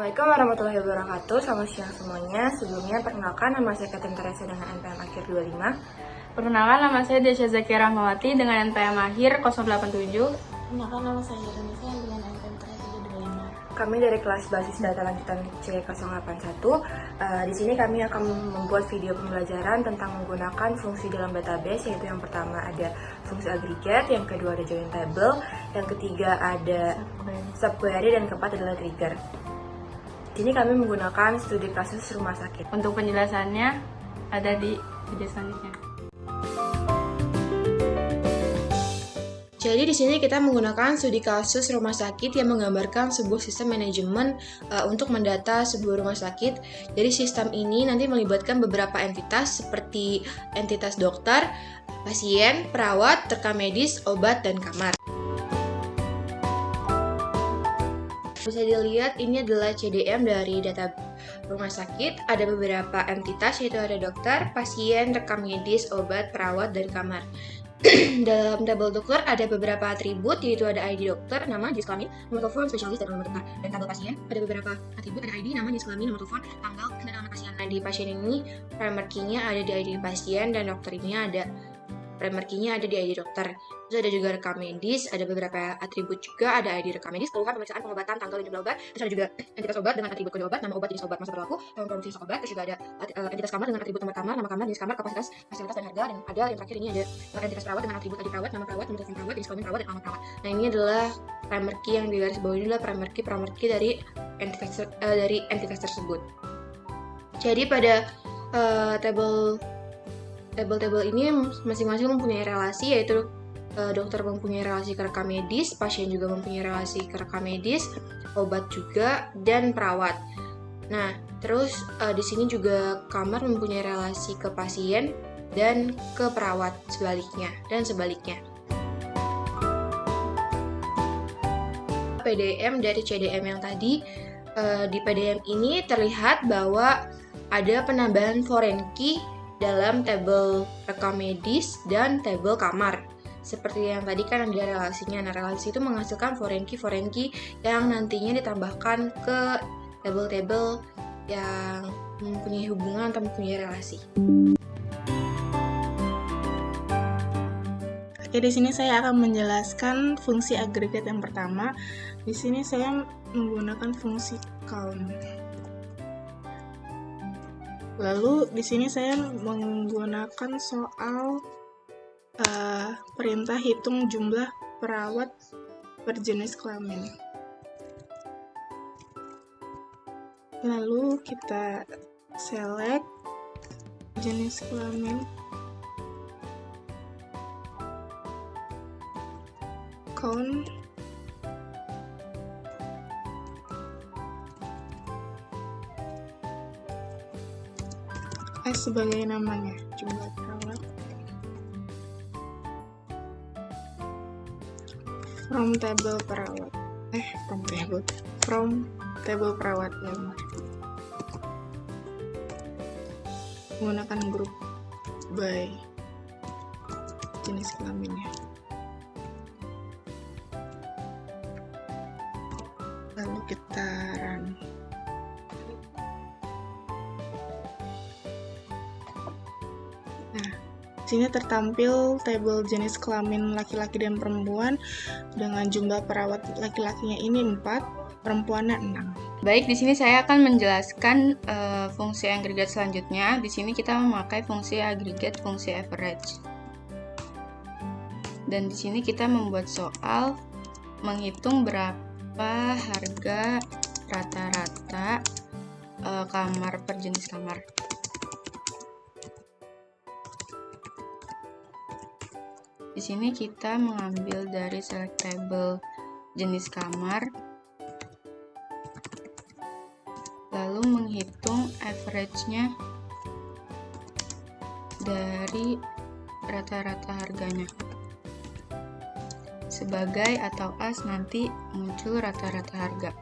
Assalamualaikum warahmatullahi wabarakatuh. Selamat siang semuanya. Sebelumnya perkenalkan, nama saya Katin Teresa dengan NPM akhir 25. Perkenalkan, nama saya Desya Zakia Rahmawati dengan NPM akhir 087. Perkenalkan, nama saya Indonesia dengan NPM 325. Kami dari kelas basis data lanjutan C081. Di sini kami akan membuat video pembelajaran tentang menggunakan fungsi dalam database, yaitu yang pertama ada fungsi aggregate, yang kedua ada join table, yang ketiga ada subquery, dan keempat adalah trigger. Di sini kami menggunakan studi kasus rumah sakit. Untuk penjelasannya ada di video selanjutnya. Jadi di sini kita menggunakan studi kasus rumah sakit yang menggambarkan sebuah sistem manajemen untuk mendata sebuah rumah sakit. Jadi sistem ini nanti melibatkan beberapa entitas seperti entitas dokter, pasien, perawat, rekam medis, obat, dan kamar. Bisa dilihat ini adalah CDM dari data rumah sakit. Ada beberapa entitas, yaitu ada dokter, pasien, rekam medis, obat, perawat, dan kamar. Dalam tabel dokter ada beberapa atribut, yaitu ada ID dokter, nama, jenis kelamin, nomor telepon, spesialis, dan nomor dokter. Dan tabel pasien ada beberapa atribut, ada ID, nama, jenis kelamin, nomor telepon, tanggal, dan nama pasien. Nah, di pasien ini primary key-nya ada di ID pasien, dan dokter ini ada primary key-nya ada di ID dokter. Terus ada juga rekam medis, ada beberapa atribut juga, ada ID rekam medis, keluhan, pemeriksaan, pengobatan, tanggal, dan jumlah obat. Terus ada juga entitas obat dengan atribut kode obat, nama obat, jenis obat, masa berlaku, tahun produksi stok obat. Terus juga ada entitas kamar dengan atribut nomor kamar, nama kamar, jenis kamar, kapasitas, fasilitas, dan harga. Dan ada yang terakhir ini ada entitas perawat dengan atribut ID perawat, nama perawat, nomor telepon perawat, jenis kelamin perawat, dan alamat perawat. Nah, ini adalah primary key yang di garis bawah ini adalah primary key dari entitas tersebut. Jadi pada tabel ini masing-masing mempunyai relasi, yaitu dokter mempunyai relasi ke rekam medis, pasien juga mempunyai relasi ke rekam medis, obat juga, dan perawat. Nah, terus di sini juga kamar mempunyai relasi ke pasien dan ke perawat dan sebaliknya. PDM dari CDM yang tadi, di PDM ini terlihat bahwa ada penambahan foreign key dalam tabel rekam medis dan tabel kamar. Seperti yang tadi kan ada relasinya. Nah, relasi itu menghasilkan foreign key yang nantinya ditambahkan ke tabel-tabel yang mempunyai hubungan atau mempunyai relasi. Oke, di sini saya akan menjelaskan fungsi agregat yang pertama. Di sini saya menggunakan fungsi count. Lalu di sini saya menggunakan soal perintah hitung jumlah perawat per jenis kelamin. Lalu kita select jenis kelamin, count, sebagai namanya, jumlah perawat, from table perawat, from table perawat nomor. Menggunakan grup by jenis kelaminnya. Lalu kita run. Sini tertampil tabel jenis kelamin laki-laki dan perempuan dengan jumlah perawat laki-lakinya ini 4, perempuannya 6. Baik, di sini saya akan menjelaskan fungsi agregat selanjutnya. Di sini kita memakai fungsi agregat, fungsi average. Dan di sini kita membuat soal menghitung berapa harga rata-rata kamar per jenis kamar. Di sini kita mengambil dari select table jenis kamar, lalu menghitung average-nya dari rata-rata harganya. Sebagai atau as nanti muncul rata-rata harga.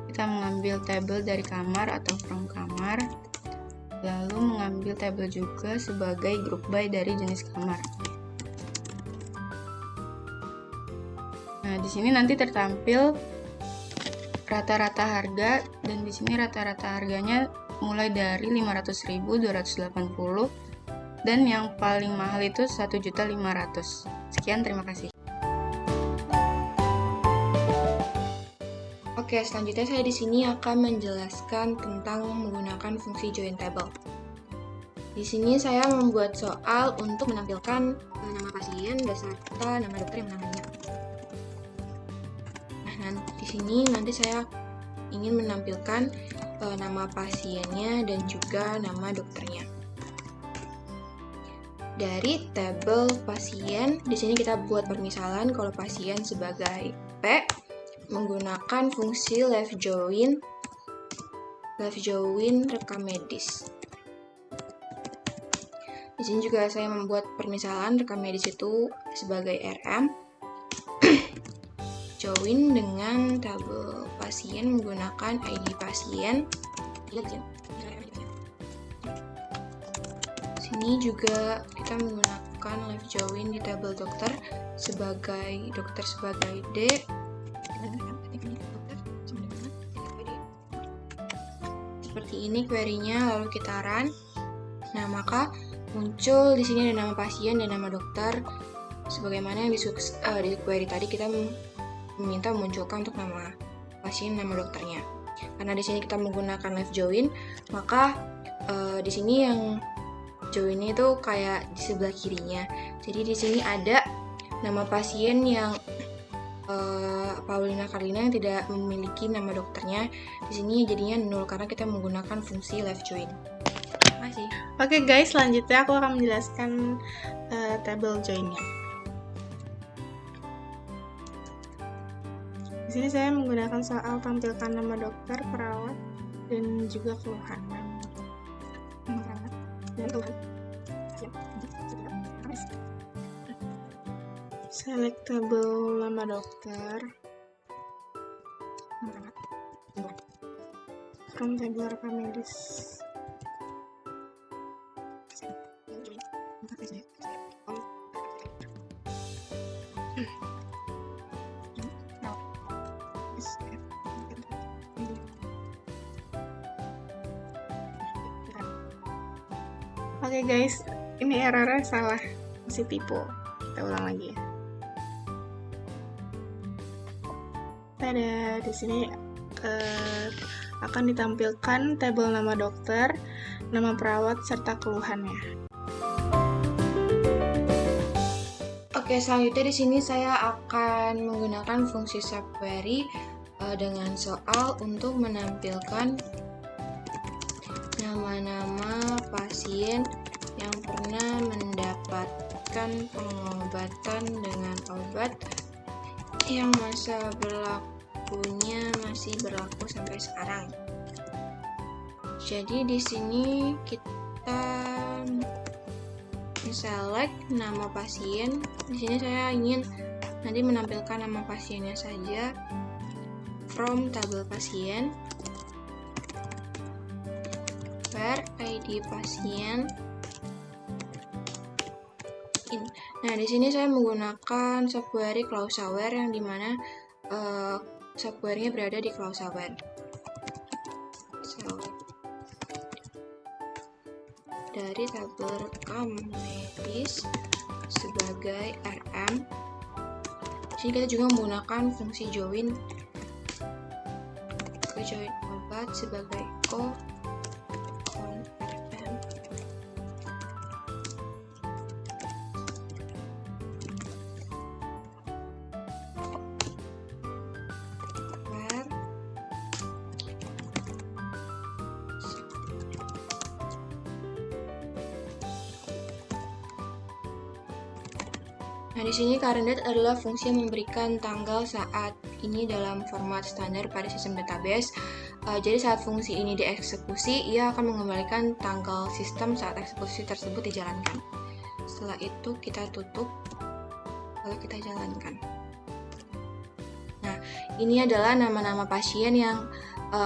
Kita mengambil tabel dari kamar atau from kamar, lalu mengambil tabel juga sebagai group by dari jenis kamar. Nah, di sini nanti tertampil rata-rata harga, dan di sini rata-rata harganya mulai dari 500.280 dan yang paling mahal itu 1.500.000. Sekian, terima kasih. Oke, selanjutnya saya di sini akan menjelaskan tentang menggunakan fungsi join table. Di sini saya membuat soal untuk menampilkan nama pasien beserta nama dokter yang menanganinya. Nah, di sini nanti saya ingin menampilkan nama pasiennya dan juga nama dokternya. Dari tabel pasien, di sini kita buat permisalan kalau pasien sebagai P menggunakan fungsi left join rekam medis. Di sini juga saya membuat permisalan rekam medis itu sebagai RM. Join dengan tabel pasien menggunakan ID pasien. Sini juga kita menggunakan left join di tabel dokter sebagai D. Seperti ini query-nya, lalu kita run. Nah, maka muncul di sini ada nama pasien dan nama dokter. Sebagaimana yang di query tadi kita meminta memunculkan untuk nama pasien, nama dokternya. Karena di sini kita menggunakan left join, maka di sini yang join-nya itu kayak di sebelah kirinya. Jadi di sini ada nama pasien yang Paulina Karlina yang tidak memiliki nama dokternya. Di sini jadinya nol karena kita menggunakan fungsi left join. Terima kasih. Oke guys, selanjutnya aku akan menjelaskan table join-nya. Di sini saya menggunakan soal tampilkan nama dokter, perawat, dan juga keluhan. Select tabel nama dokter from tabel rekam medis. Oke guys, ini errornya salah, masih tipe. Kita ulang lagi ya. Tada, di sini akan ditampilkan tabel nama dokter, nama perawat, serta keluhannya. Oke, selanjutnya di sini saya akan menggunakan fungsi subquery dengan soal untuk menampilkan nama-nama pasien yang pernah mendapatkan pengobatan dengan obat yang masa berlakunya masih berlaku sampai sekarang. Jadi di sini kita select nama pasien. Di sini saya ingin nanti menampilkan nama pasiennya saja from tabel pasien, where ID pasien. Nah, di sini saya menggunakan subquery clause-aware yang dimana subquery-nya berada di clause-aware. Dari tabel rekam medis sebagai RM. Di sini kita juga menggunakan fungsi join obat sebagai O on RM. Nah, di sini current date adalah fungsi yang memberikan tanggal saat ini dalam format standar pada sistem database. Jadi saat fungsi ini dieksekusi, ia akan mengembalikan tanggal sistem saat eksekusi tersebut dijalankan. Setelah itu kita tutup, lalu kita jalankan. Nah, ini adalah nama-nama pasien yang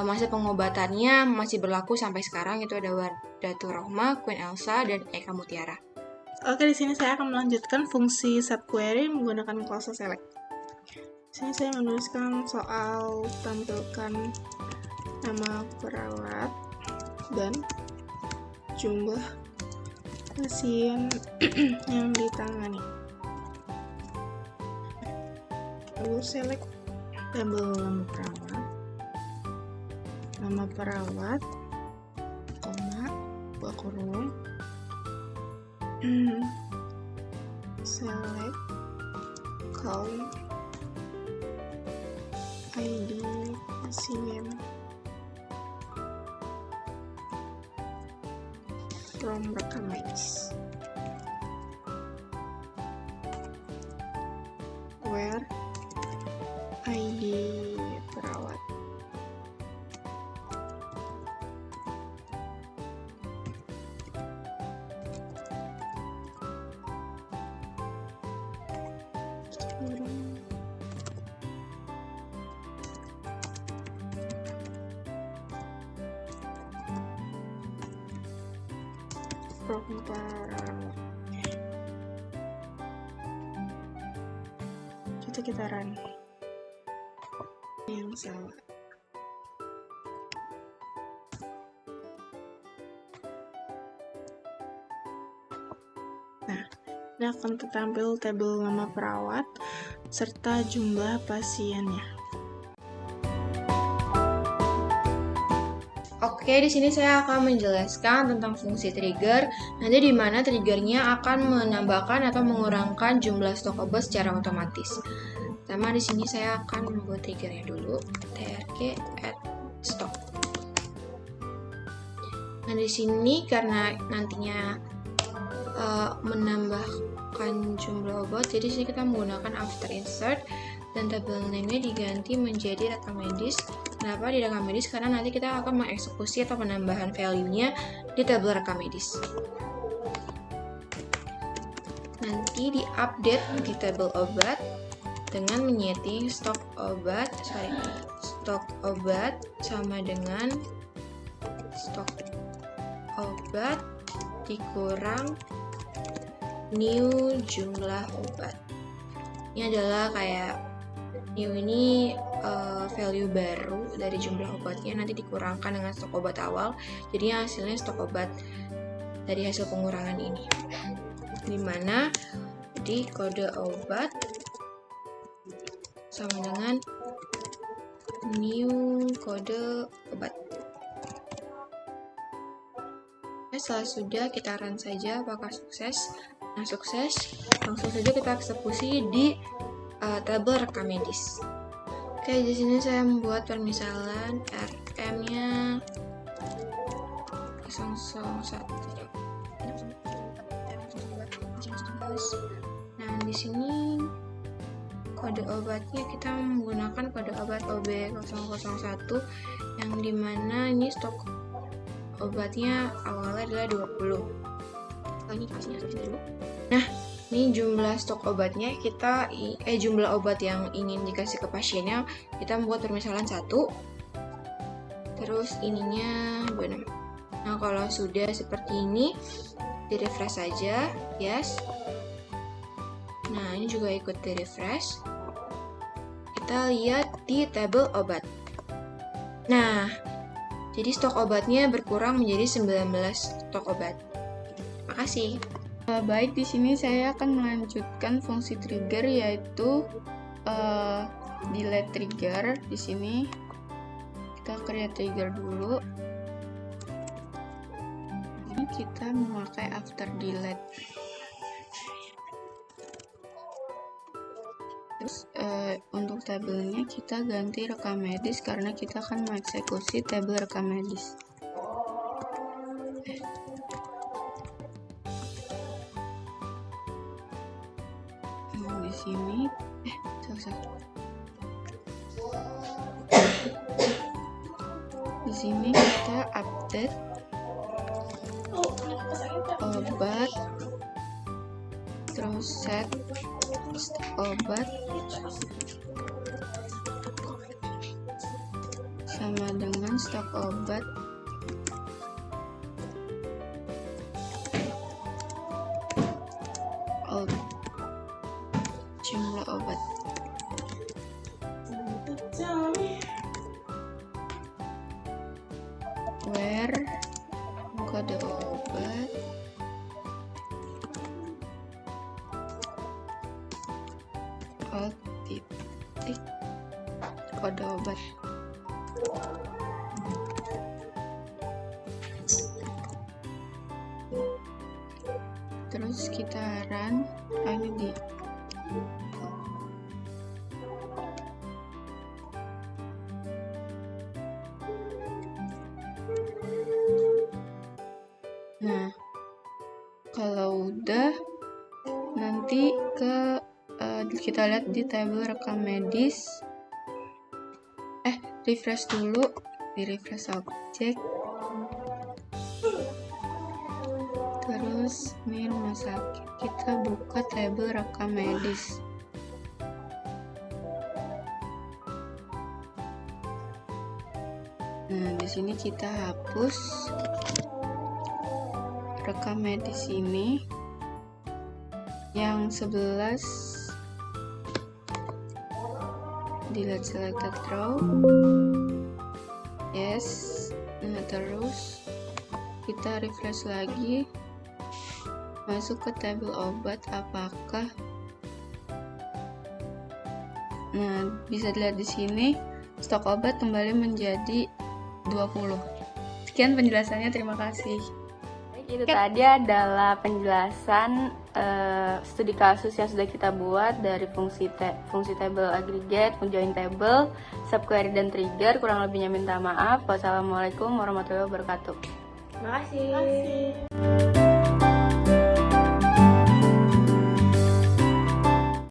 masa pengobatannya masih berlaku sampai sekarang. Itu ada Wardatul Rohmah, Queen Elsa, dan Eka Mutiara. Oke, di sini saya akan melanjutkan fungsi subquery menggunakan clause select. Di Sini saya menuliskan soal tampilkan nama perawat dan jumlah pasien yang ditangani. Lalu select tabel nama perawat, koma, buka kurung, select count ID pasien from rekam medis, where ID perawat, from perawat. Kita run yang salah. Nah, ini akan tertampil tabel nama perawat serta jumlah pasiennya. Oke, di sini saya akan menjelaskan tentang fungsi trigger. Nanti di mana triggernya akan menambahkan atau mengurangkan jumlah stok obat secara otomatis. Pertama di sini saya akan membuat triggernya dulu, trg add stock. Nah di sini karena nantinya menambahkan jumlah obat, jadi sini kita menggunakan after insert dan tabel name-nya diganti menjadi rekam medis. Kenapa di rekam medis? Karena nanti kita akan mengeksekusi atau penambahan value-nya di tabel rekam medis. Nanti di-update di tabel obat dengan menyeting stok obat sama dengan stok obat dikurang new jumlah obat. Ini adalah kayak new ini value baru dari jumlah obatnya nanti dikurangkan dengan stok obat awal, jadi hasilnya stok obat dari hasil pengurangan ini, dimana di kode obat sama dengan new kode obat. Setelah sudah kita run saja apakah sukses. Nah sukses, langsung saja kita eksekusi di tabel rekam medis. Oke, di sini saya membuat permisalan RM-nya 001. Nah, di sini kode obatnya kita menggunakan kode obat OB001 yang dimana ini stok obatnya awalnya adalah 20. Ini kasihnya dulu. Nah, ini jumlah stok obatnya jumlah obat yang ingin dikasih ke pasiennya kita membuat permisalan 1. Terus ininya 26. Nah, kalau sudah seperti ini di refresh saja, yes. Nah, ini juga ikut di refresh. Kita lihat di tabel obat. Nah, jadi stok obatnya berkurang menjadi 19 stok obat. Makasih. Baik, di sini saya akan melanjutkan fungsi trigger yaitu delete trigger. Di sini kita create trigger dulu. Ini kita memakai after delete. Terus untuk tabelnya kita ganti rekam medis karena kita akan mengeksekusi tabel rekam medis. Di sini di sini kita update obat, terus set obat sama dengan stok obat jumlah obat. kode obat, alt titik kode obat. Terus kita run, ini di nah, kalau udah nanti kita lihat di tabel rekam medis. Refresh dulu, di refresh objek. Terus ini rumah sakit, kita buka tabel rekam medis. Nah, di sini kita hapus rekam medis ini yang 11, delete selected row, yes. Nah, terus kita refresh lagi, masuk ke tabel obat. Apakah bisa dilihat di sini stok obat kembali menjadi 20. Sekian penjelasannya, terima kasih. Itu tadi adalah penjelasan studi kasus yang sudah kita buat dari fungsi table aggregate, join table, subquery dan trigger. Kurang lebihnya minta maaf. Wassalamualaikum warahmatullahi wabarakatuh. Terima kasih.